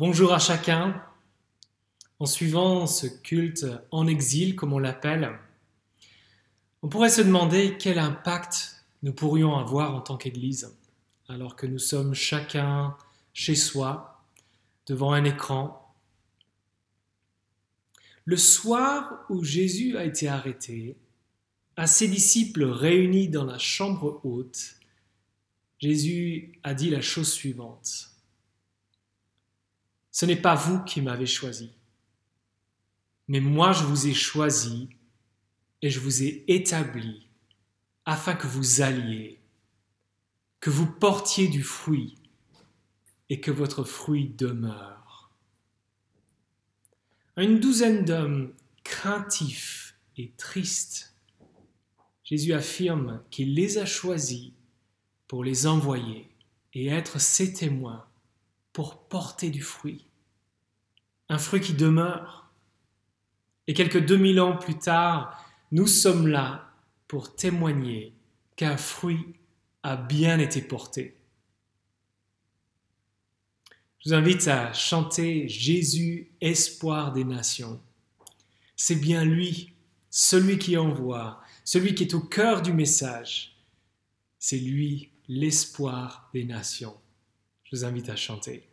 Bonjour à chacun. En suivant ce culte en exil, comme on l'appelle, on pourrait se demander quel impact nous pourrions avoir en tant qu'Église, alors que nous sommes chacun chez soi, devant un écran. Le soir où Jésus a été arrêté, à ses disciples réunis dans la chambre haute, Jésus a dit la chose suivante. Ce n'est pas vous qui m'avez choisi, mais moi je vous ai choisi et je vous ai établi afin que vous alliez, que vous portiez du fruit et que votre fruit demeure. À une douzaine d'hommes craintifs et tristes, Jésus affirme qu'il les a choisis pour les envoyer et être ses témoins pour porter du fruit. Un fruit qui demeure. Et quelques 2000 ans plus tard, nous sommes là pour témoigner qu'un fruit a bien été porté. Je vous invite à chanter Jésus, espoir des nations. C'est bien lui, celui qui envoie, celui qui est au cœur du message. C'est lui, l'espoir des nations. Je vous invite à chanter.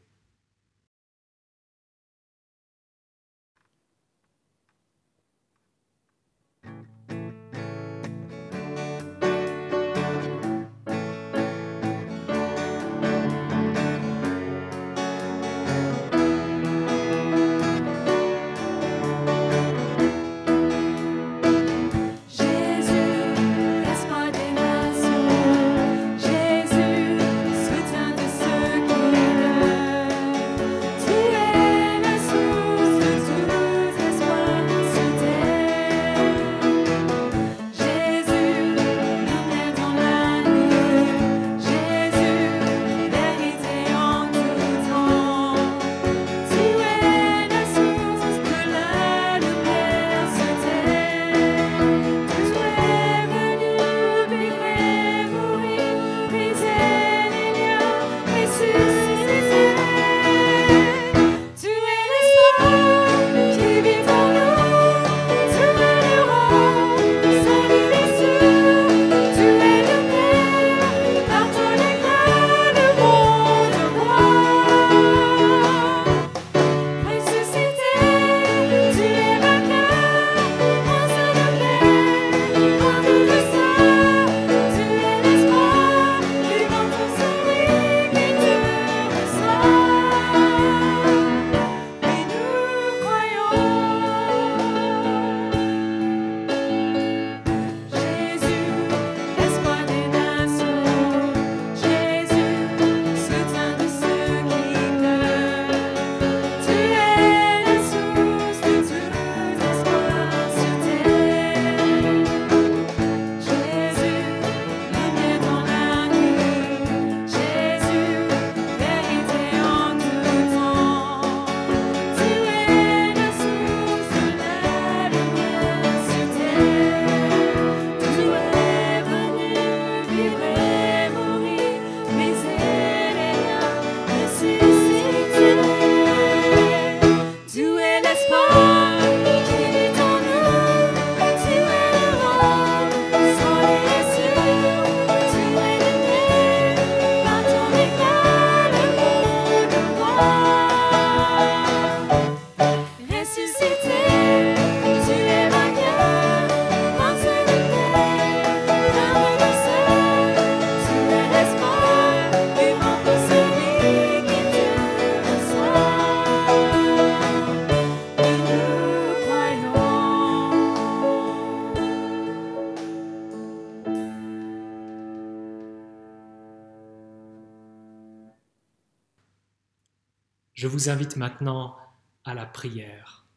Je vous invite maintenant à la prière.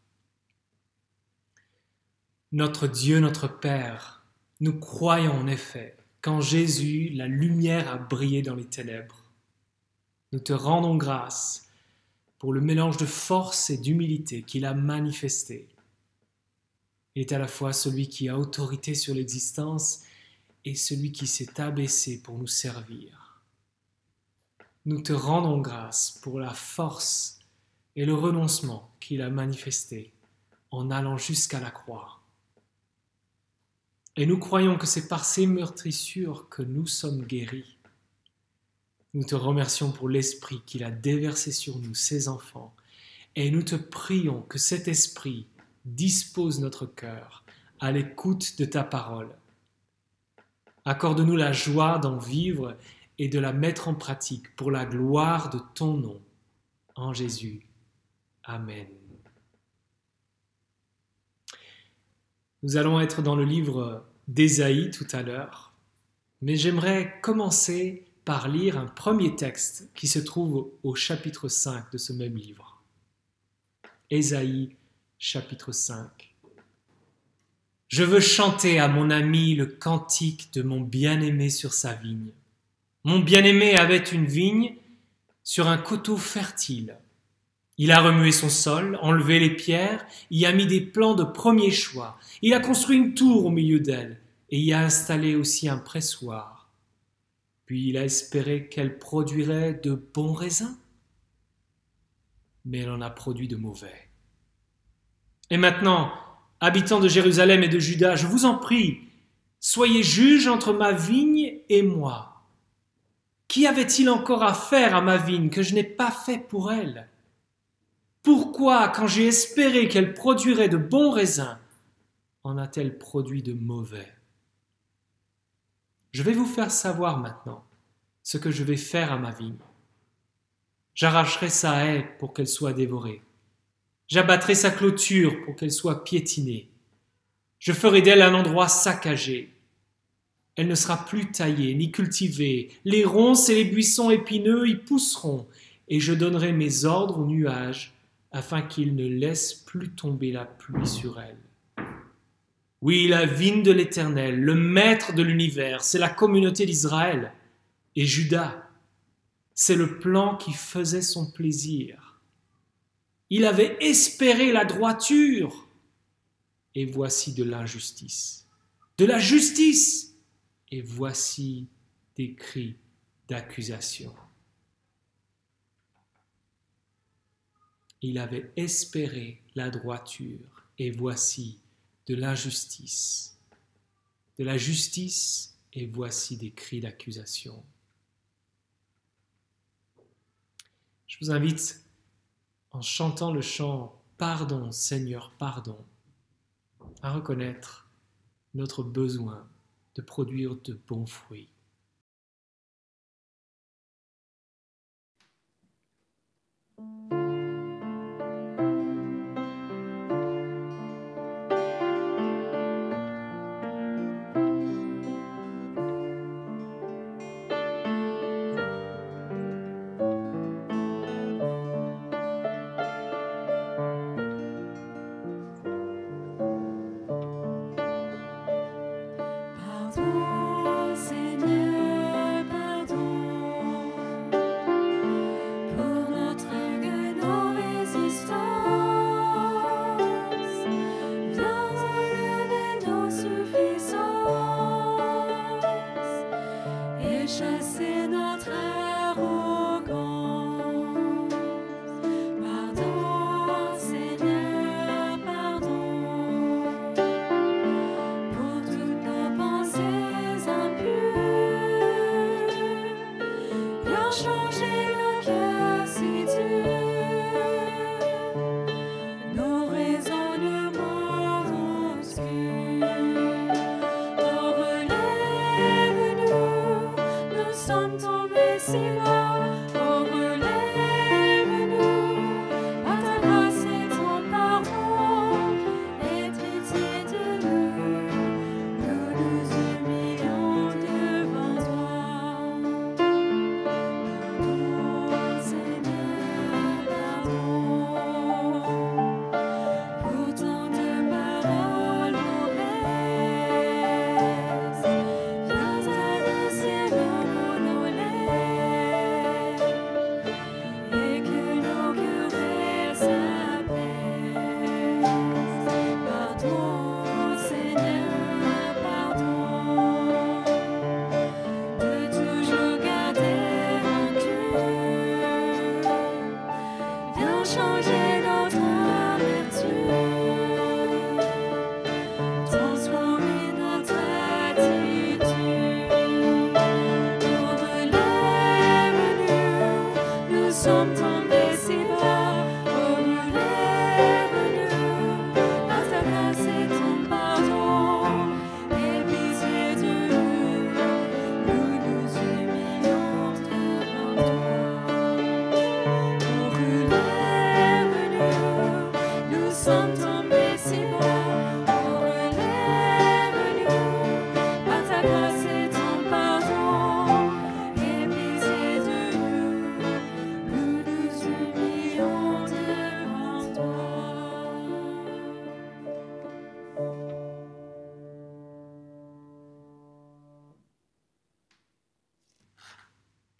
Notre Dieu, notre Père, nous croyons en effet qu'en Jésus, la lumière a brillé dans les ténèbres. Nous te rendons grâce pour le mélange de force et d'humilité qu'il a manifesté. Il est à la fois celui qui a autorité sur l'existence et celui qui s'est abaissé pour nous servir. Nous te rendons grâce pour la force et le renoncement qu'il a manifesté en allant jusqu'à la croix. Et nous croyons que c'est par ces meurtrissures que nous sommes guéris. Nous te remercions pour l'Esprit qu'il a déversé sur nous, ses enfants, et nous te prions que cet Esprit dispose notre cœur à l'écoute de ta parole. Accorde-nous la joie d'en vivre et de la mettre en pratique pour la gloire de ton nom. En Jésus. Amen. Nous allons être dans le livre d'Ésaïe tout à l'heure, mais j'aimerais commencer par lire un premier texte qui se trouve au chapitre 5 de ce même livre. Ésaïe, chapitre 5. Je veux chanter à mon ami le cantique de mon bien-aimé sur sa vigne. Mon bien-aimé avait une vigne sur un coteau fertile. Il a remué son sol, enlevé les pierres, y a mis des plants de premier choix. Il a construit une tour au milieu d'elle et y a installé aussi un pressoir. Puis il a espéré qu'elle produirait de bons raisins, mais elle en a produit de mauvais. Et maintenant, habitants de Jérusalem et de Juda, je vous en prie, soyez juges entre ma vigne et moi. Qui avait-il encore à faire à ma vigne que je n'ai pas fait pour elle ? Pourquoi, quand j'ai espéré qu'elle produirait de bons raisins, en a-t-elle produit de mauvais ? Je vais vous faire savoir maintenant ce que je vais faire à ma vigne. J'arracherai sa haie pour qu'elle soit dévorée. J'abattrai sa clôture pour qu'elle soit piétinée. Je ferai d'elle un endroit saccagé. Elle ne sera plus taillée ni cultivée. Les ronces et les buissons épineux y pousseront, et je donnerai mes ordres aux nuages afin qu'ils ne laissent plus tomber la pluie sur elle. Oui, la vigne de l'Éternel, le maître de l'univers, c'est la communauté d'Israël. Et Juda, c'est le plan qui faisait son plaisir. Il avait espéré la droiture, et voici de l'injustice. De la justice, et voici des cris d'accusation. Il avait espéré la droiture, et voici de l'injustice. De la justice, et voici des cris d'accusation. Je vous invite, en chantant le chant « Pardon, Seigneur, pardon », à reconnaître notre besoin de produire de bons fruits. Chasser notre arrogance. Pardon, Seigneur, pardon, pour toutes nos pensées impures. Viens changer nos cœurs si durs, nos raisonnements obscurs. Oh, relève-nous, nous sommes tombés si bas.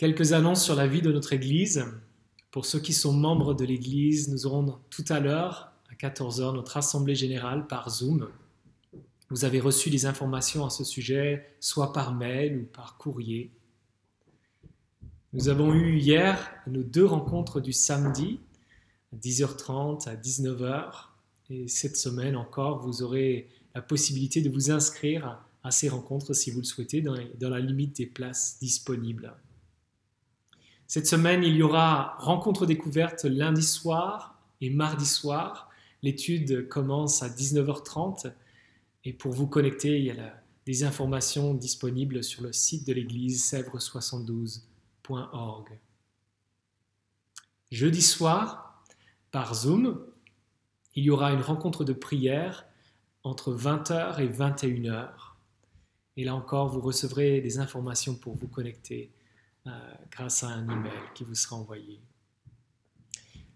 Quelques annonces sur la vie de notre Église. Pour ceux qui sont membres de l'Église, nous aurons tout à l'heure, à 14 h, notre assemblée générale par Zoom. Vous avez reçu des informations à ce sujet, soit par mail ou par courrier. Nous avons eu hier nos 2 rencontres du samedi, à 10h30, à 19h. Et cette semaine encore, vous aurez la possibilité de vous inscrire à ces rencontres si vous le souhaitez, dans la limite des places disponibles. Cette semaine, il y aura rencontre découverte lundi soir et mardi soir. L'étude commence à 19h30. Et pour vous connecter, il y a des informations disponibles sur le site de l'église sèvres72.org. Jeudi soir, par Zoom, il y aura une rencontre de prière entre 20h et 21h. Et là encore, vous recevrez des informations pour vous connecter grâce à un email qui vous sera envoyé.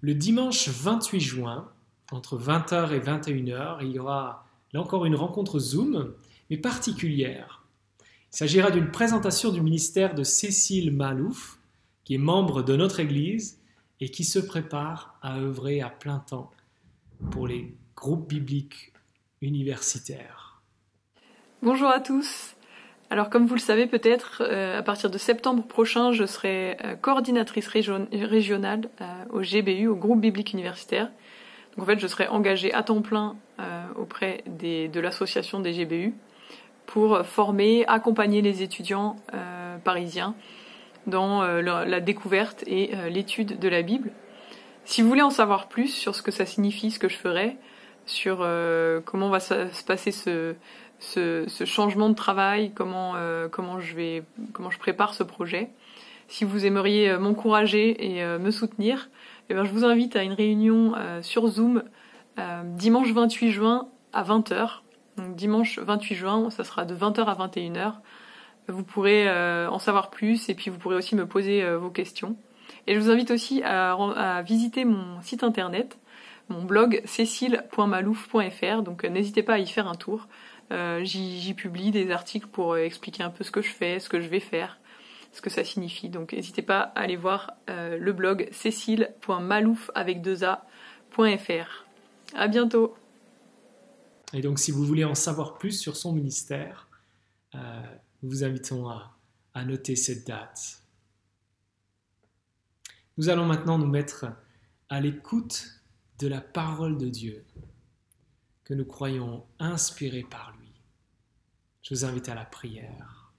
Le dimanche 28 juin, entre 20h et 21h, il y aura là encore une rencontre Zoom, mais particulière. Il s'agira d'une présentation du ministère de Cécile Malouf, qui est membre de notre Église et qui se prépare à œuvrer à plein temps pour les groupes bibliques universitaires. Bonjour à tous. Alors comme vous le savez peut-être, à partir de septembre prochain, je serai coordinatrice régionale au GBU, au groupe biblique universitaire. Donc en fait, je serai engagée à temps plein auprès de l'association des GBU pour former, accompagner les étudiants parisiens dans la découverte et l'étude de la Bible. Si vous voulez en savoir plus sur ce que ça signifie, ce que je ferai, sur comment va se passer ce changement de travail, comment je prépare ce projet, si vous aimeriez m'encourager et me soutenir, je vous invite à une réunion sur Zoom dimanche 28 juin à 20h. Donc dimanche 28 juin, ça sera de 20h à 21h. Vous pourrez en savoir plus et puis vous pourrez aussi me poser vos questions. Et je vous invite aussi à visiter mon site internet, mon blog cecile.malouf.fr. Donc n'hésitez pas à y faire un tour. J'y publie des articles pour expliquer un peu ce que je fais, ce que je vais faire, ce que ça signifie. Donc n'hésitez pas à aller voir le blog cecile.malouf.fr. À bientôt. Et donc si vous voulez en savoir plus sur son ministère, nous vous invitons à noter cette date. Nous allons maintenant nous mettre à l'écoute de la parole de Dieu que nous croyons inspirée par lui. Je vous invite à la prière.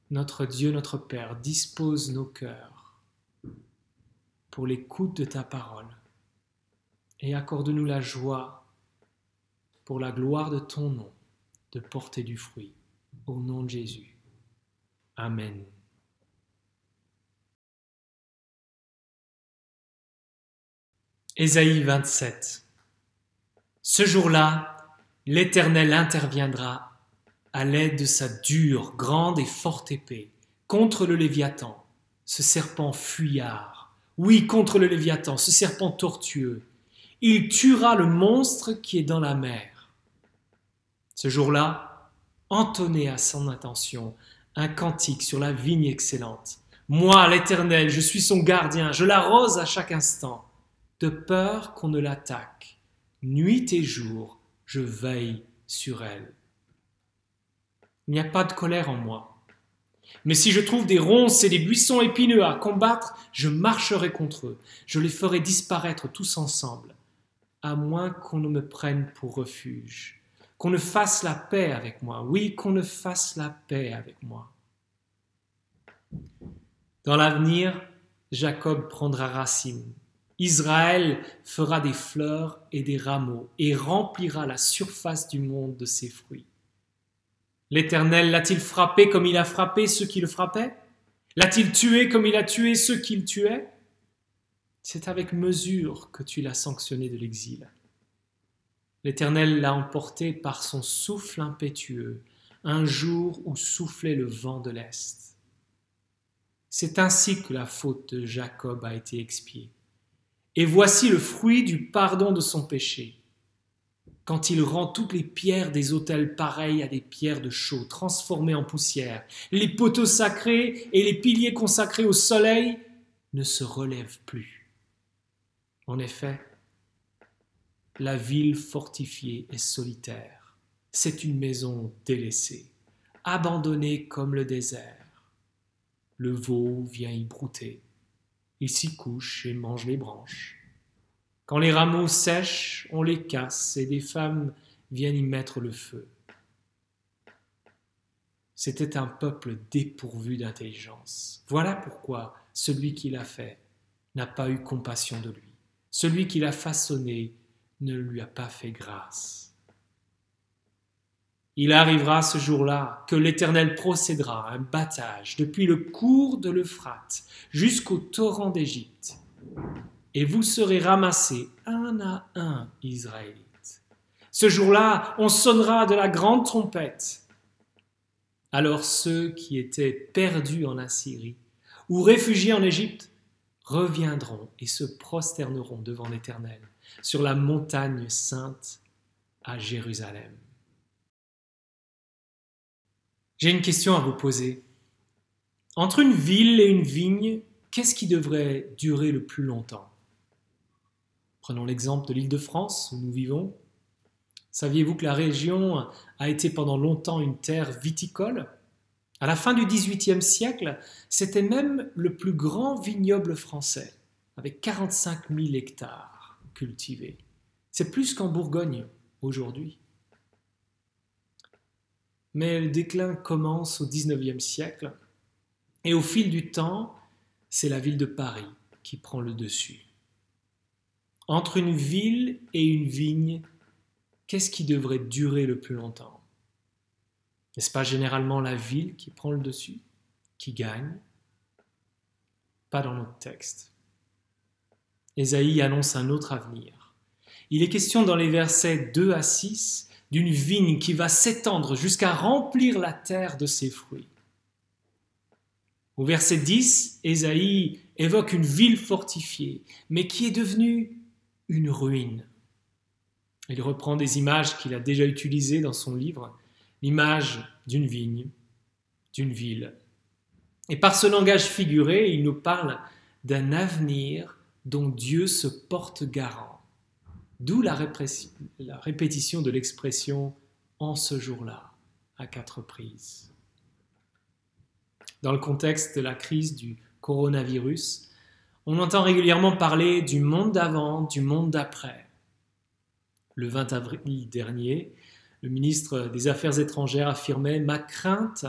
Notre Dieu, notre Père, dispose nos cœurs pour l'écoute de ta parole et accorde-nous la joie pour la gloire de ton nom de porter du fruit. Au nom de Jésus. Amen. Ésaïe 27. Ce jour-là, l'Éternel interviendra à l'aide de sa dure, grande et forte épée contre le Léviathan, ce serpent fuyard. Oui, contre le Léviathan, ce serpent tortueux. Il tuera le monstre qui est dans la mer. Ce jour-là, entonnez à son intention un cantique sur la vigne excellente. Moi, l'Éternel, je suis son gardien, je l'arrose à chaque instant, de peur qu'on ne l'attaque. Nuit et jour, je veille sur elle. Il n'y a pas de colère en moi. Mais si je trouve des ronces et des buissons épineux à combattre, je marcherai contre eux. Je les ferai disparaître tous ensemble, à moins qu'on ne me prenne pour refuge. Qu'on ne fasse la paix avec moi. Oui, qu'on ne fasse la paix avec moi. Dans l'avenir, Jacob prendra racine. Israël fera des fleurs et des rameaux et remplira la surface du monde de ses fruits. L'Éternel l'a-t-il frappé comme il a frappé ceux qui le frappaient? L'a-t-il tué comme il a tué ceux qui le tuaient? C'est avec mesure que tu l'as sanctionné de l'exil. L'Éternel l'a emporté par son souffle impétueux, un jour où soufflait le vent de l'Est. C'est ainsi que la faute de Jacob a été expiée. Et voici le fruit du pardon de son péché. quand il rend toutes les pierres des autels pareilles à des pierres de chaux, transformées en poussière. Les poteaux sacrés et les piliers consacrés au soleil ne se relèvent plus. En effet, la ville fortifiée est solitaire. C'est une maison délaissée, abandonnée comme le désert. Le veau vient y brouter. Il s'y couche et mange les branches. Quand les rameaux sèchent, on les casse et des femmes viennent y mettre le feu. C'était un peuple dépourvu d'intelligence. Voilà pourquoi celui qui l'a fait n'a pas eu compassion de lui. Celui qui l'a façonné ne lui a pas fait grâce. Il arrivera ce jour-là que l'Éternel procédera à un battage depuis le cours de l'Euphrate jusqu'au torrent d'Égypte. Et vous serez ramassés un à un, Israélites. Ce jour-là, on sonnera de la grande trompette. Alors ceux qui étaient perdus en Assyrie ou réfugiés en Égypte reviendront et se prosterneront devant l'Éternel sur la montagne sainte à Jérusalem. J'ai une question à vous poser. Entre une ville et une vigne, qu'est-ce qui devrait durer le plus longtemps ? Prenons l'exemple de l'Île-de-France où nous vivons. Saviez-vous que la région a été pendant longtemps une terre viticole ? À la fin du XVIIIe siècle, c'était même le plus grand vignoble français, avec 45 000 hectares cultivés. C'est plus qu'en Bourgogne aujourd'hui. Mais le déclin commence au XIXe siècle, et au fil du temps, c'est la ville de Paris qui prend le dessus. Entre une ville et une vigne, qu'est-ce qui devrait durer le plus longtemps ? N'est-ce pas généralement la ville qui prend le dessus, qui gagne ? Pas dans notre texte. Ésaïe annonce un autre avenir. Il est question dans les versets 2 à 6 d'une vigne qui va s'étendre jusqu'à remplir la terre de ses fruits. Au verset 10, Ésaïe évoque une ville fortifiée, mais qui est devenue une ruine. Il reprend des images qu'il a déjà utilisées dans son livre, l'image d'une vigne, d'une ville. Et par ce langage figuré, il nous parle d'un avenir dont Dieu se porte garant. D'où la répétition de l'expression « en ce jour-là » à 4 reprises. Dans le contexte de la crise du coronavirus, on entend régulièrement parler du monde d'avant, du monde d'après. Le 20 avril dernier, le ministre des Affaires étrangères affirmait « Ma crainte,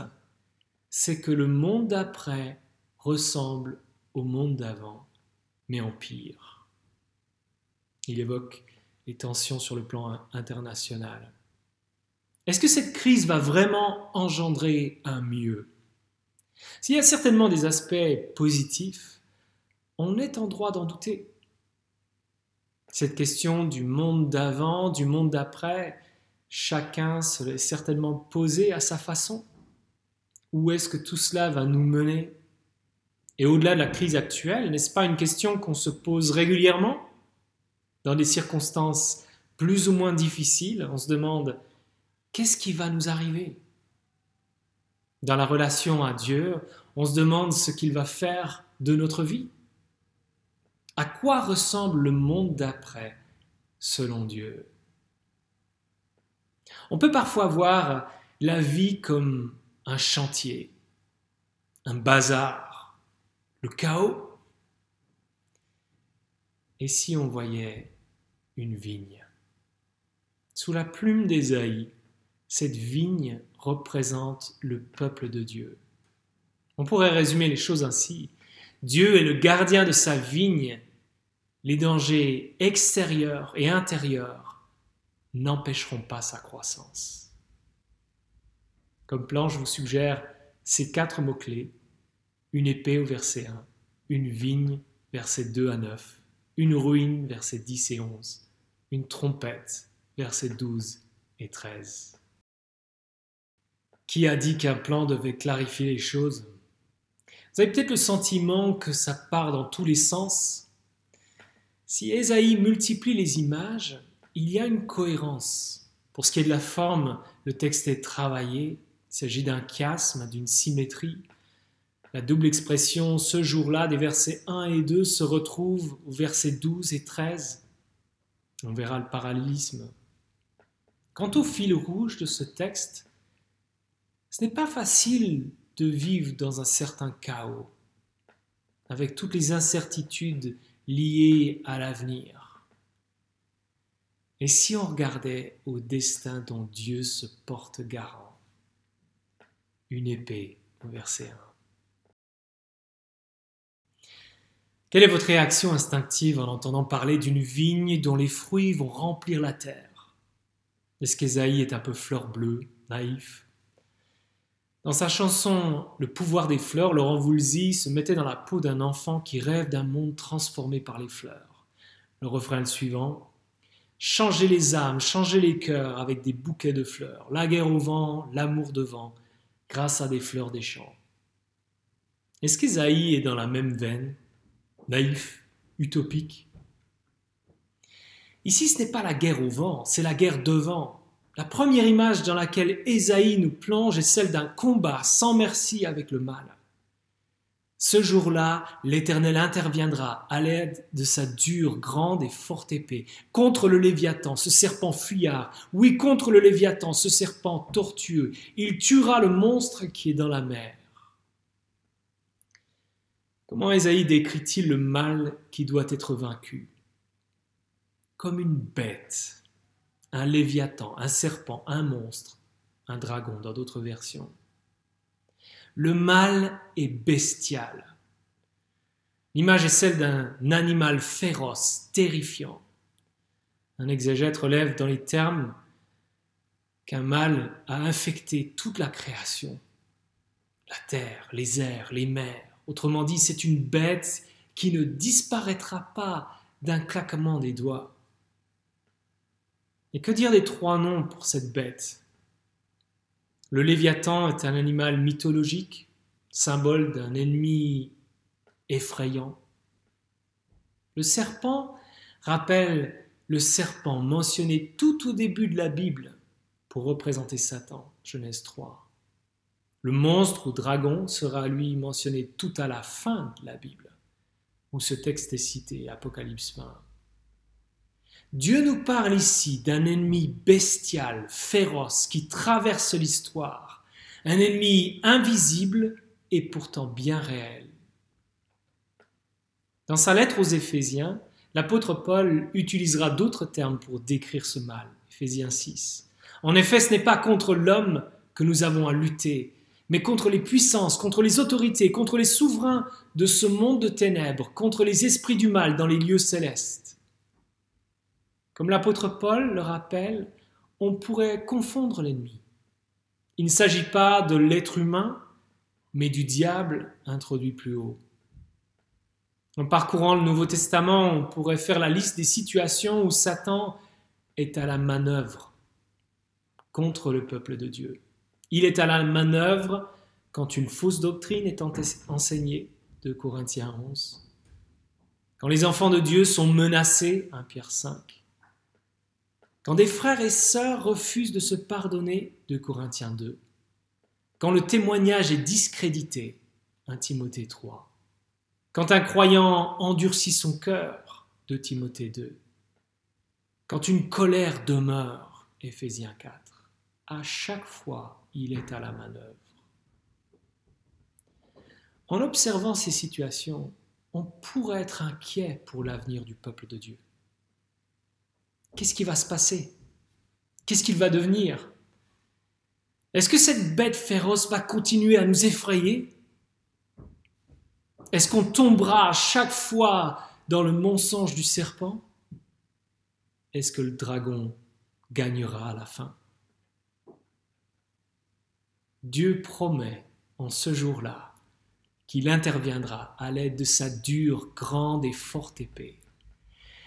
c'est que le monde d'après ressemble au monde d'avant, mais en pire. » Il évoque les tensions sur le plan international. Est-ce que cette crise va vraiment engendrer un mieux ? S'il y a certainement des aspects positifs, on est en droit d'en douter. Cette question du monde d'avant, du monde d'après, chacun se l'est certainement posé à sa façon. Où est-ce que tout cela va nous mener ? Et au-delà de la crise actuelle, n'est-ce pas une question qu'on se pose régulièrement ? Dans des circonstances plus ou moins difficiles, on se demande « qu'est-ce qui va nous arriver ?» Dans la relation à Dieu, on se demande ce qu'il va faire de notre vie. À quoi ressemble le monde d'après, selon Dieu ? On peut parfois voir la vie comme un chantier, un bazar, le chaos. Et si on voyait une vigne ? Sous la plume d'Ésaïe, cette vigne représente le peuple de Dieu. On pourrait résumer les choses ainsi. Dieu est le gardien de sa vigne. Les dangers extérieurs et intérieurs n'empêcheront pas sa croissance. Comme plan, je vous suggère ces 4 mots-clés. Une épée au verset 1, une vigne, versets 2 à 9, une ruine, versets 10 et 11, une trompette, versets 12 et 13. Qui a dit qu'un plan devait clarifier les choses ? Vous avez peut-être le sentiment que ça part dans tous les sens. Si Ésaïe multiplie les images, il y a une cohérence. Pour ce qui est de la forme, le texte est travaillé. Il s'agit d'un chiasme, d'une symétrie. La double expression « ce jour-là » des versets 1 et 2 se retrouve aux versets 12 et 13. On verra le parallélisme. Quant au fil rouge de ce texte, ce n'est pas facile de vivre dans un certain chaos, avec toutes les incertitudes liées à l'avenir. Et si on regardait au destin dont Dieu se porte garant? Une épée, au verset 1. Quelle est votre réaction instinctive en entendant parler d'une vigne dont les fruits vont remplir la terre? Est-ce qu'Ésaïe est un peu fleur bleue, naïf? Dans sa chanson « Le pouvoir des fleurs », Laurent Voulzy se mettait dans la peau d'un enfant qui rêve d'un monde transformé par les fleurs. Le refrain est le suivant: « Changez les âmes, changez les cœurs avec des bouquets de fleurs, la guerre au vent, l'amour devant, grâce à des fleurs des champs. » Est-ce qu'Ésaïe est dans la même veine, naïf, utopique? Ici, ce n'est pas la guerre au vent, c'est la guerre devant. La première image dans laquelle Ésaïe nous plonge est celle d'un combat sans merci avec le mal. Ce jour-là, l'Éternel interviendra à l'aide de sa dure, grande et forte épée contre le Léviathan, ce serpent fuyard. Oui, contre le Léviathan, ce serpent tortueux. Il tuera le monstre qui est dans la mer. Comment Ésaïe décrit-il le mal qui doit être vaincu? Comme une bête. Un léviathan, un serpent, un monstre, un dragon dans d'autres versions. Le mal est bestial. L'image est celle d'un animal féroce, terrifiant. Un exégète relève dans les termes qu'un mal a infecté toute la création, la terre, les airs, les mers. Autrement dit, c'est une bête qui ne disparaîtra pas d'un claquement des doigts. Et que dire des trois noms pour cette bête? Le Léviathan est un animal mythologique, symbole d'un ennemi effrayant. Le serpent rappelle le serpent mentionné tout au début de la Bible pour représenter Satan, Genèse 3. Le monstre ou dragon sera lui mentionné tout à la fin de la Bible, où ce texte est cité, Apocalypse 20. Dieu nous parle ici d'un ennemi bestial, féroce, qui traverse l'histoire, un ennemi invisible et pourtant bien réel. Dans sa lettre aux Éphésiens, l'apôtre Paul utilisera d'autres termes pour décrire ce mal, Éphésiens 6. En effet, ce n'est pas contre l'homme que nous avons à lutter, mais contre les puissances, contre les autorités, contre les souverains de ce monde de ténèbres, contre les esprits du mal dans les lieux célestes. Comme l'apôtre Paul le rappelle, on pourrait confondre l'ennemi. Il ne s'agit pas de l'être humain, mais du diable introduit plus haut. En parcourant le Nouveau Testament, on pourrait faire la liste des situations où Satan est à la manœuvre contre le peuple de Dieu. Il est à la manœuvre quand une fausse doctrine est enseignée, 2 Corinthiens 11. Quand les enfants de Dieu sont menacés, 1 Pierre 5. Quand des frères et sœurs refusent de se pardonner, 2 Corinthiens 2. Quand le témoignage est discrédité, 1 Timothée 3. Quand un croyant endurcit son cœur, 2 Timothée 2. Quand une colère demeure, Éphésiens 4. À chaque fois, il est à la manœuvre. En observant ces situations, on pourrait être inquiet pour l'avenir du peuple de Dieu. Qu'est-ce qui va se passer? Qu'est-ce qu'il va devenir? Est-ce que cette bête féroce va continuer à nous effrayer? Est-ce qu'on tombera à chaque fois dans le mensonge du serpent? Est-ce que le dragon gagnera à la fin? Dieu promet en ce jour-là qu'il interviendra à l'aide de sa dure, grande et forte épée.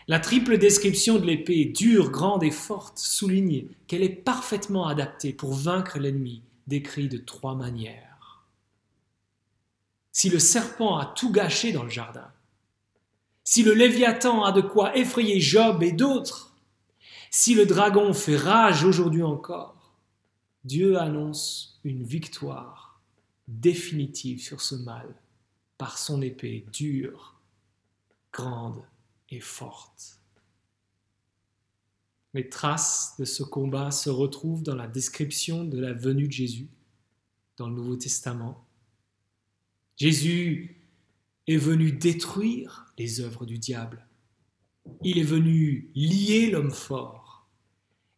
La triple description de l'épée, dure, grande et forte, souligne qu'elle est parfaitement adaptée pour vaincre l'ennemi, décrit de 3 manières. Si le serpent a tout gâché dans le jardin, si le Léviathan a de quoi effrayer Job et d'autres, Si le dragon fait rage aujourd'hui encore, Dieu annonce une victoire définitive sur ce mal par son épée dure, grande et forte. Les traces de ce combat se retrouvent dans la description de la venue de Jésus dans le Nouveau Testament. Jésus est venu détruire les œuvres du diable. Il est venu lier l'homme fort.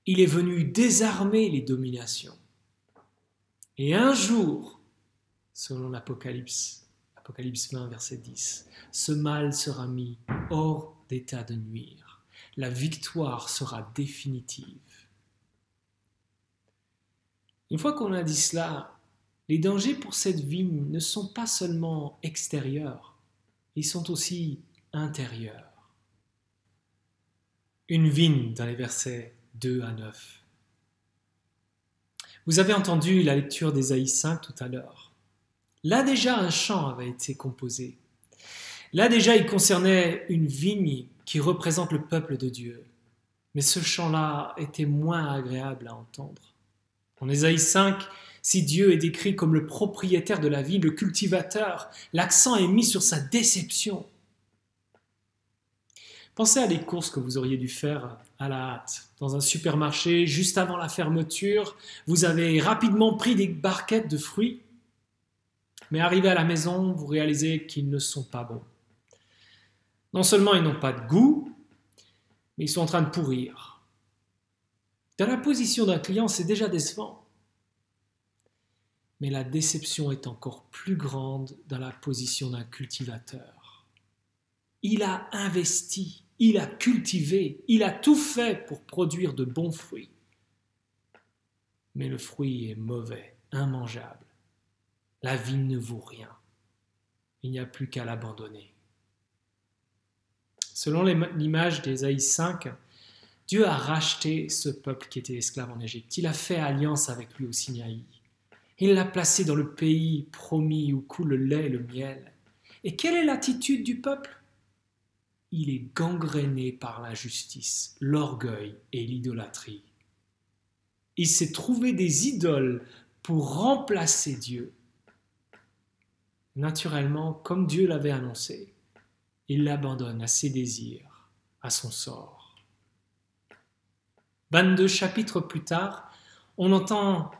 Il est venu désarmer les dominations. Et un jour, selon l'Apocalypse 20, verset 10, ce mal sera mis hors d'état de nuire. La victoire sera définitive. Une fois qu'on a dit cela, les dangers pour cette vigne ne sont pas seulement extérieurs, ils sont aussi intérieurs. Une vigne dans les versets 2 à 9. Vous avez entendu la lecture d'Ésaïe 5 tout à l'heure. Là déjà un chant avait été composé. Là déjà il concernait une vigne qui représente le peuple de Dieu. Mais ce chant-là était moins agréable à entendre. En Ésaïe 5, si Dieu est décrit comme le propriétaire de la vigne, le cultivateur, l'accent est mis sur sa déception. Pensez à des courses que vous auriez dû faire à la hâte. Dans un supermarché, juste avant la fermeture, vous avez rapidement pris des barquettes de fruits, mais arrivé à la maison, vous réalisez qu'ils ne sont pas bons. Non seulement ils n'ont pas de goût, mais ils sont en train de pourrir. Dans la position d'un client, c'est déjà décevant. Mais la déception est encore plus grande dans la position d'un cultivateur. Il a investi, il a cultivé, il a tout fait pour produire de bons fruits. Mais le fruit est mauvais, immangeable. La vigne ne vaut rien. Il n'y a plus qu'à l'abandonner. Selon l'image d'Ésaïe 5, Dieu a racheté ce peuple qui était esclave en Égypte. Il a fait alliance avec lui au Sinaï. Il l'a placé dans le pays promis où coule le lait et le miel. Et quelle est l'attitude du peuple ? Il est gangréné par l'injustice, l'orgueil et l'idolâtrie. Il s'est trouvé des idoles pour remplacer Dieu. Naturellement, comme Dieu l'avait annoncé, il l'abandonne à ses désirs, à son sort. 22 chapitres plus tard, on entend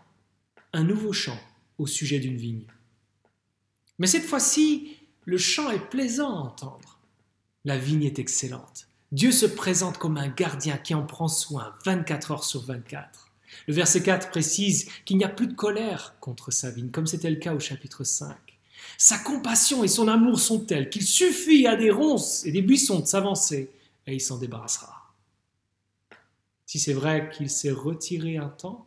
un nouveau chant au sujet d'une vigne. Mais cette fois-ci, le chant est plaisant à entendre. La vigne est excellente. Dieu se présente comme un gardien qui en prend soin 24 heures sur 24. Le verset 4 précise qu'il n'y a plus de colère contre sa vigne, comme c'était le cas au chapitre 5. Sa compassion et son amour sont tels qu'il suffit à des ronces et des buissons de s'avancer et il s'en débarrassera. Si c'est vrai qu'il s'est retiré un temps,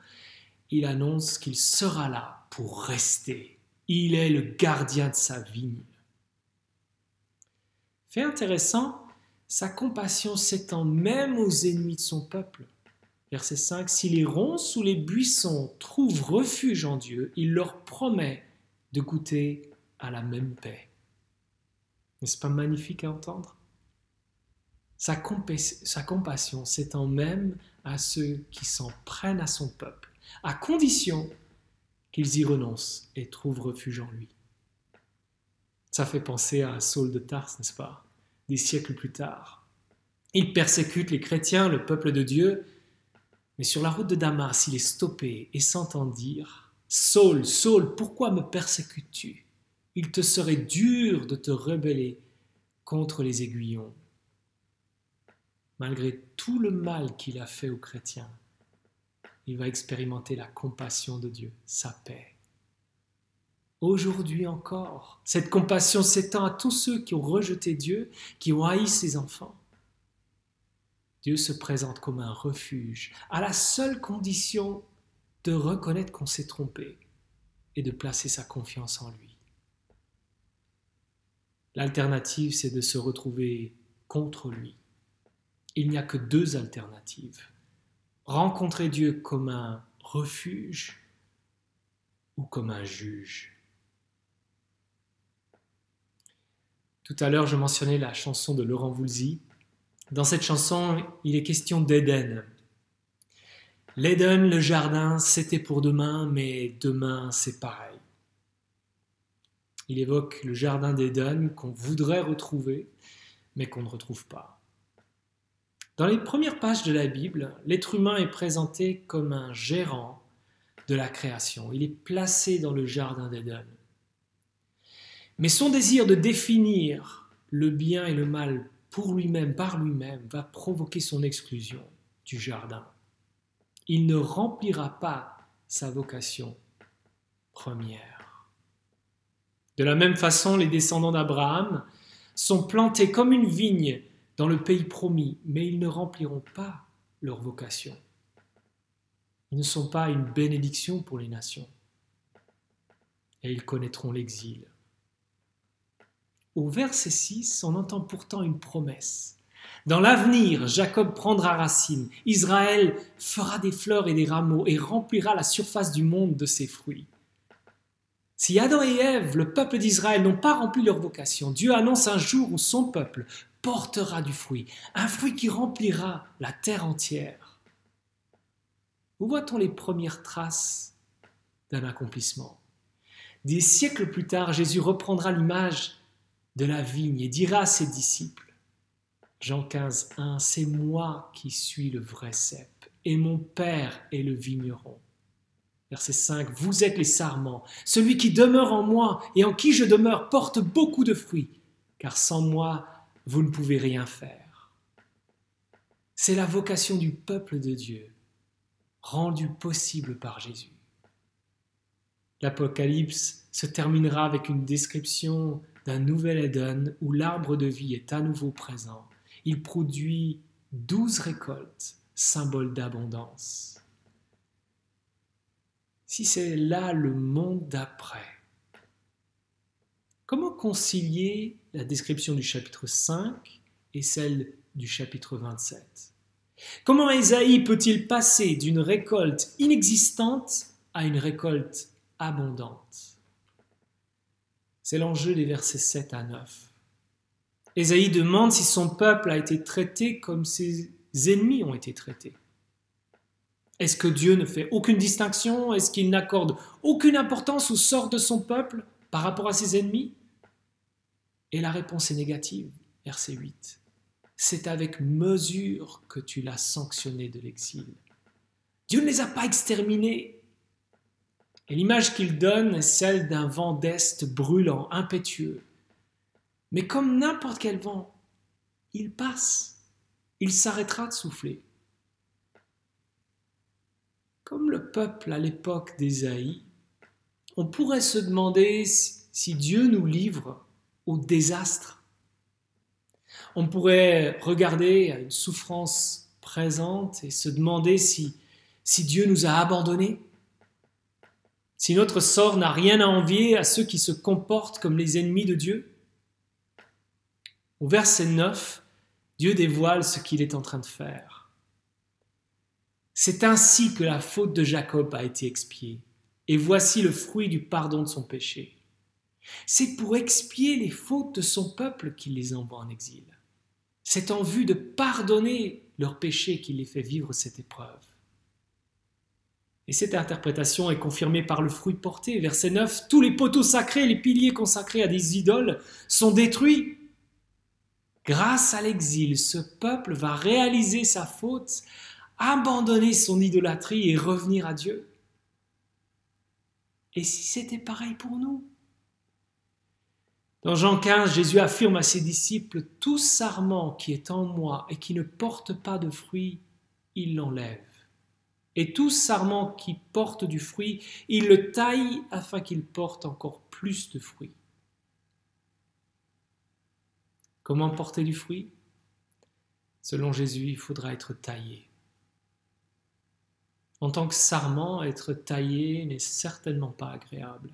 il annonce qu'il sera là pour rester. Il est le gardien de sa vigne. Fait intéressant, sa compassion s'étend même aux ennemis de son peuple. Verset 5, « Si les ronces ou les buissons trouvent refuge en Dieu, il leur promet de goûter à la même paix. » N'est-ce pas magnifique à entendre ? Sa compassion s'étend même à ceux qui s'en prennent à son peuple, à condition qu'ils y renoncent et trouvent refuge en lui. Ça fait penser à Saul de Tarse, n'est-ce pas ? Des siècles plus tard. Il persécute les chrétiens, le peuple de Dieu, mais sur la route de Damas, il est stoppé et s'entend dire « Saul, Saul, pourquoi me persécutes-tu ? Il te serait dur de te rebeller contre les aiguillons. » Malgré tout le mal qu'il a fait aux chrétiens, il va expérimenter la compassion de Dieu, sa paix. Aujourd'hui encore, cette compassion s'étend à tous ceux qui ont rejeté Dieu, qui ont haï ses enfants. Dieu se présente comme un refuge, à la seule condition de reconnaître qu'on s'est trompé et de placer sa confiance en lui. L'alternative, c'est de se retrouver contre lui. Il n'y a que deux alternatives. Rencontrer Dieu comme un refuge ou comme un juge. Tout à l'heure, je mentionnais la chanson de Laurent Voulzy. Dans cette chanson, il est question d'Éden. L'Éden, le jardin, c'était pour demain, mais demain, c'est pareil. Il évoque le jardin d'Éden qu'on voudrait retrouver, mais qu'on ne retrouve pas. Dans les premières pages de la Bible, l'être humain est présenté comme un gérant de la création. Il est placé dans le jardin d'Éden. Mais son désir de définir le bien et le mal pour lui-même, par lui-même, va provoquer son exclusion du jardin. Il ne remplira pas sa vocation première. De la même façon, les descendants d'Abraham sont plantés comme une vigne dans le pays promis, mais ils ne rempliront pas leur vocation. Ils ne sont pas une bénédiction pour les nations, et ils connaîtront l'exil. Au verset 6, on entend pourtant une promesse. Dans l'avenir, Jacob prendra racine, Israël fera des fleurs et des rameaux et remplira la surface du monde de ses fruits. Si Adam et Ève, le peuple d'Israël, n'ont pas rempli leur vocation, Dieu annonce un jour où son peuple portera du fruit, un fruit qui remplira la terre entière. Où voit-on les premières traces d'un accomplissement? Des siècles plus tard, Jésus reprendra l'image de la vigne et dira à ses disciples, Jean 15, 1, « C'est moi qui suis le vrai cep, et mon Père est le vigneron. » Verset 5, « Vous êtes les sarments. Celui qui demeure en moi et en qui je demeure porte beaucoup de fruits, car sans moi, vous ne pouvez rien faire. » C'est la vocation du peuple de Dieu, rendue possible par Jésus. L'Apocalypse se terminera avec une description d'un nouvel Éden où l'arbre de vie est à nouveau présent. Il produit 12 récoltes, symbole d'abondance. Si c'est là le monde d'après, comment concilier la description du chapitre 5 et celle du chapitre 27? Comment Ésaïe peut-il passer d'une récolte inexistante à une récolte abondante? C'est l'enjeu des versets 7 à 9. Ésaïe demande si son peuple a été traité comme ses ennemis ont été traités. Est-ce que Dieu ne fait aucune distinction? Est-ce qu'il n'accorde aucune importance au sort de son peuple par rapport à ses ennemis? Et la réponse est négative, verset 8. C'est avec mesure que tu l'as sanctionné de l'exil. Dieu ne les a pas exterminés. Et l'image qu'il donne est celle d'un vent d'est brûlant, impétueux. Mais comme n'importe quel vent, il passe, il s'arrêtera de souffler. Comme le peuple à l'époque d'Ésaïe, on pourrait se demander si Dieu nous livre au désastre. On pourrait regarder à une souffrance présente et se demander si Dieu nous a abandonnés, si notre sort n'a rien à envier à ceux qui se comportent comme les ennemis de Dieu. Au verset 9, Dieu dévoile ce qu'il est en train de faire. C'est ainsi que la faute de Jacob a été expiée, et voici le fruit du pardon de son péché. C'est pour expier les fautes de son peuple qu'il les envoie en exil. C'est en vue de pardonner leurs péchés qu'il les fait vivre cette épreuve. Et cette interprétation est confirmée par le fruit porté. Verset 9, tous les poteaux sacrés, les piliers consacrés à des idoles sont détruits. Grâce à l'exil, ce peuple va réaliser sa faute, abandonner son idolâtrie et revenir à Dieu. Et si c'était pareil pour nous? Dans Jean 15, Jésus affirme à ses disciples, « Tout sarment qui est en moi et qui ne porte pas de fruit, il l'enlève. Et tout sarment qui porte du fruit, il le taille afin qu'il porte encore plus de fruits. » Comment porter du fruit? Selon Jésus, il faudra être taillé. En tant que sarment, être taillé n'est certainement pas agréable.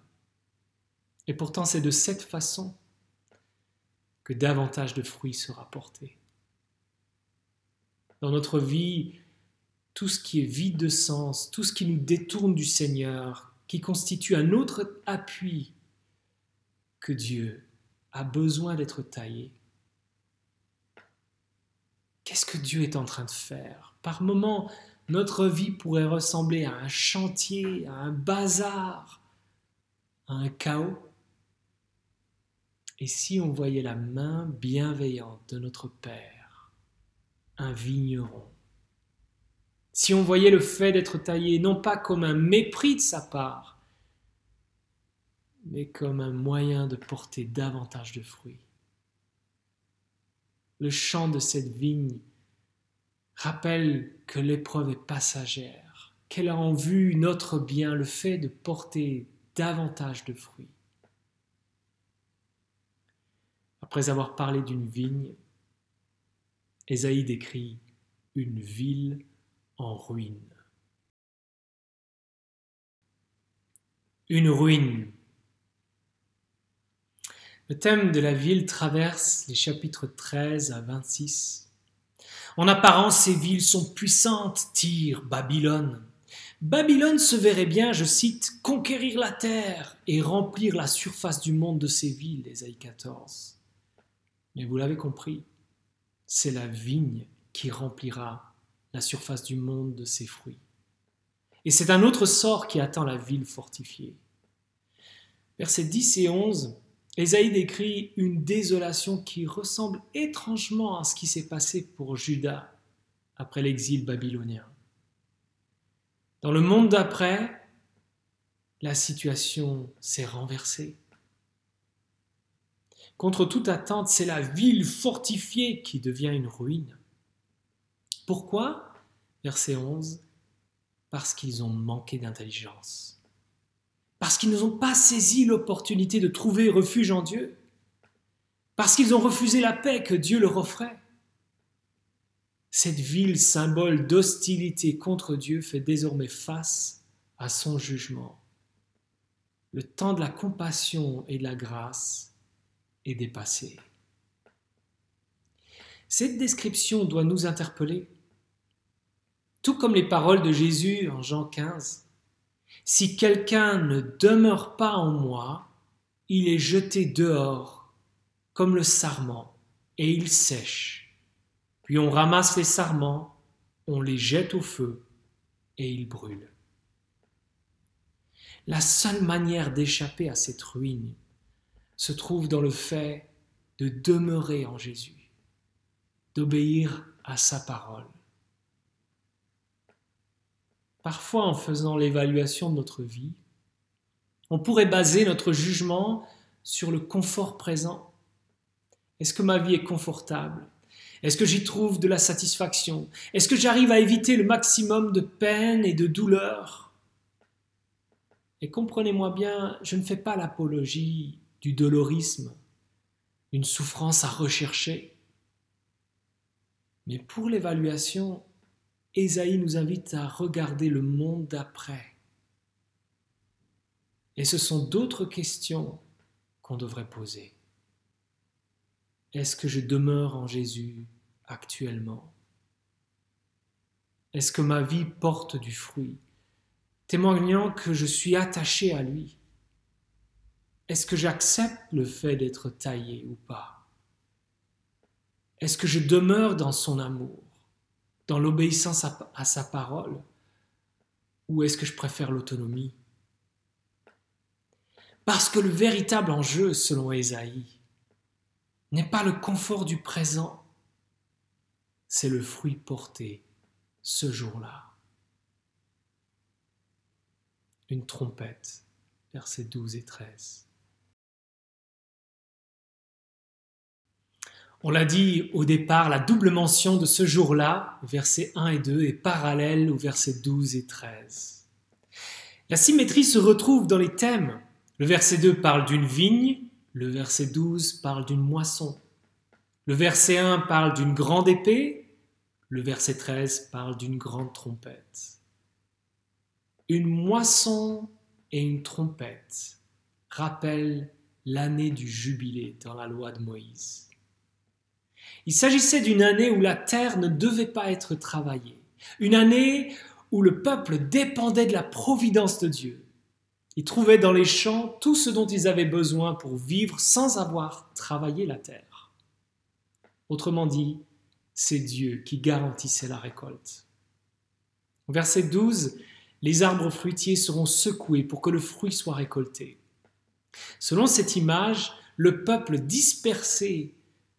Et pourtant, c'est de cette façon que davantage de fruits sera porté. Dans notre vie, tout ce qui est vide de sens, tout ce qui nous détourne du Seigneur, qui constitue un autre appui que Dieu, a besoin d'être taillé. Qu'est-ce que Dieu est en train de faire? Par moments, notre vie pourrait ressembler à un chantier, à un bazar, à un chaos. Et si on voyait la main bienveillante de notre Père, un vigneron, si on voyait le fait d'être taillé non pas comme un mépris de sa part, mais comme un moyen de porter davantage de fruits. Le chant de cette vigne rappelle que l'épreuve est passagère, qu'elle a en vue notre bien, le fait de porter davantage de fruits. Après avoir parlé d'une vigne, Ésaïe décrit une ville en ruine. Une ruine. Le thème de la ville traverse les chapitres 13 à 26. En apparence, ces villes sont puissantes, Tyr, Babylone. Babylone se verrait bien, je cite, conquérir la terre et remplir la surface du monde de ces villes, Ésaïe 14. Mais vous l'avez compris, c'est la vigne qui remplira la surface du monde de ses fruits. Et c'est un autre sort qui attend la ville fortifiée. Versets 10 et 11, Ésaïe décrit une désolation qui ressemble étrangement à ce qui s'est passé pour Juda après l'exil babylonien. Dans le monde d'après, la situation s'est renversée. Contre toute attente, c'est la ville fortifiée qui devient une ruine. Pourquoi ? Verset 11, parce qu'ils ont manqué d'intelligence. Parce qu'ils n'ont pas saisi l'opportunité de trouver refuge en Dieu. Parce qu'ils ont refusé la paix que Dieu leur offrait. Cette ville, symbole d'hostilité contre Dieu, fait désormais face à son jugement. Le temps de la compassion et de la grâce est dépassé. Cette description doit nous interpeller. Tout comme les paroles de Jésus en Jean 15. Si quelqu'un ne demeure pas en moi, il est jeté dehors comme le sarment et il sèche. Puis on ramasse les sarments, on les jette au feu et ils brûlent. La seule manière d'échapper à cette ruine se trouve dans le fait de demeurer en Jésus, d'obéir à sa parole. Parfois, en faisant l'évaluation de notre vie, on pourrait baser notre jugement sur le confort présent. Est-ce que ma vie est confortable ? Est-ce que j'y trouve de la satisfaction ? Est-ce que j'arrive à éviter le maximum de peine et de douleur ? Et comprenez-moi bien, je ne fais pas l'apologie du dolorisme, d'une souffrance à rechercher. Mais pour l'évaluation, Ésaïe nous invite à regarder le monde d'après. Et ce sont d'autres questions qu'on devrait poser. Est-ce que je demeure en Jésus actuellement ? Est-ce que ma vie porte du fruit, témoignant que je suis attaché à lui ? Est-ce que j'accepte le fait d'être taillé ou pas ? Est-ce que je demeure dans son amour, dans l'obéissance à sa parole, ou est-ce que je préfère l'autonomie ? Parce que le véritable enjeu, selon Ésaïe, n'est pas le confort du présent, c'est le fruit porté ce jour-là. Une trompette, versets 12 et 13. On l'a dit au départ, la double mention de ce jour-là, versets 1 et 2, est parallèle aux versets 12 et 13. La symétrie se retrouve dans les thèmes. Le verset 2 parle d'une vigne, le verset 12 parle d'une moisson. Le verset 1 parle d'une grande épée, le verset 13 parle d'une grande trompette. Une moisson et une trompette rappellent l'année du jubilé dans la loi de Moïse. Il s'agissait d'une année où la terre ne devait pas être travaillée, une année où le peuple dépendait de la providence de Dieu. Ils trouvaient dans les champs tout ce dont ils avaient besoin pour vivre sans avoir travaillé la terre. Autrement dit, c'est Dieu qui garantissait la récolte. Verset 12, les arbres fruitiers seront secoués pour que le fruit soit récolté. Selon cette image, le peuple dispersé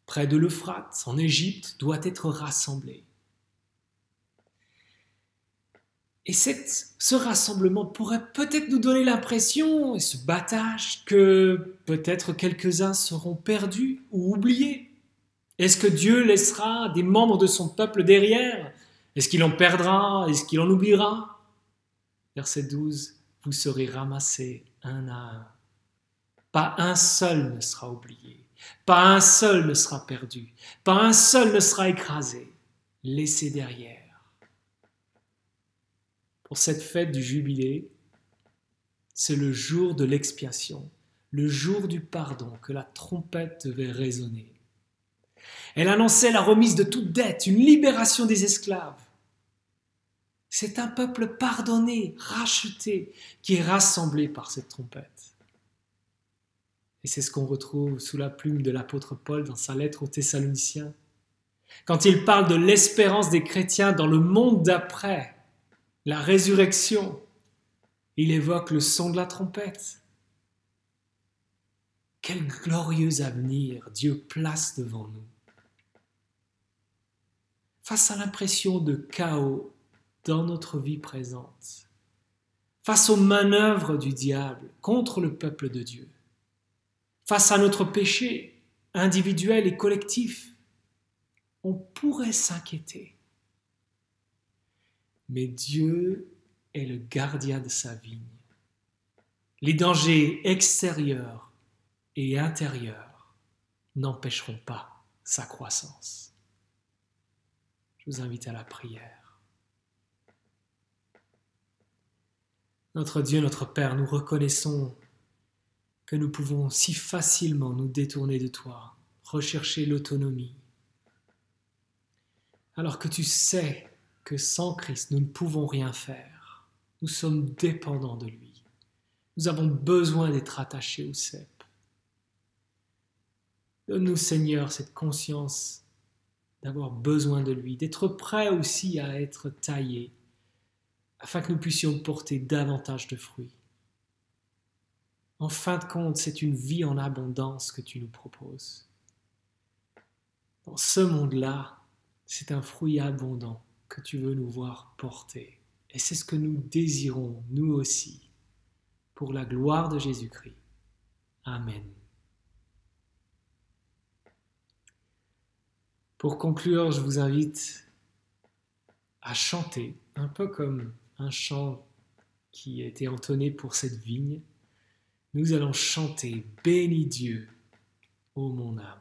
près de l'Euphrate, en Égypte, doit être rassemblé. Et ce rassemblement pourrait peut-être nous donner l'impression, et ce battage, que peut-être quelques-uns seront perdus ou oubliés. Est-ce que Dieu laissera des membres de son peuple derrière? Est-ce qu'il en perdra? Est-ce qu'il en oubliera? Verset 12, vous serez ramassés un à un. Pas un seul ne sera oublié. Pas un seul ne sera perdu. Pas un seul ne sera écrasé, laissé derrière. Pour cette fête du jubilé, c'est le jour de l'expiation, le jour du pardon que la trompette devait résonner. Elle annonçait la remise de toute dette, une libération des esclaves. C'est un peuple pardonné, racheté, qui est rassemblé par cette trompette. Et c'est ce qu'on retrouve sous la plume de l'apôtre Paul dans sa lettre aux Thessaloniciens. Quand il parle de l'espérance des chrétiens dans le monde d'après, la résurrection, il évoque le son de la trompette. Quel glorieux avenir Dieu place devant nous. Face à l'impression de chaos dans notre vie présente, face aux manœuvres du diable contre le peuple de Dieu, face à notre péché individuel et collectif, on pourrait s'inquiéter. Mais Dieu est le gardien de sa vigne. Les dangers extérieurs et intérieurs n'empêcheront pas sa croissance. Je vous invite à la prière. Notre Dieu, notre Père, nous reconnaissons que nous pouvons si facilement nous détourner de toi, rechercher l'autonomie, alors que tu sais que sans Christ, nous ne pouvons rien faire. Nous sommes dépendants de lui. Nous avons besoin d'être attachés au cep. Donne-nous, Seigneur, cette conscience d'avoir besoin de lui, d'être prêts aussi à être taillés, afin que nous puissions porter davantage de fruits. En fin de compte, c'est une vie en abondance que tu nous proposes. Dans ce monde-là, c'est un fruit abondant que tu veux nous voir porter. Et c'est ce que nous désirons, nous aussi, pour la gloire de Jésus-Christ. Amen. Pour conclure, je vous invite à chanter, un peu comme un chant qui a été entonné pour cette vigne. Nous allons chanter « Bénis Dieu, ô mon âme ».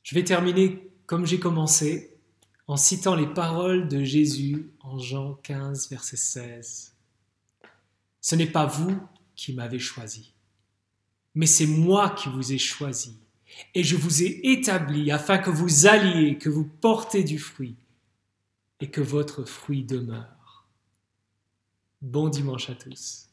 Je vais terminer comme j'ai commencé, en citant les paroles de Jésus en Jean 15, verset 16. « Ce n'est pas vous qui m'avez choisi, mais c'est moi qui vous ai choisi, et je vous ai établi afin que vous alliez, que vous portez du fruit, et que votre fruit demeure. » Bon dimanche à tous.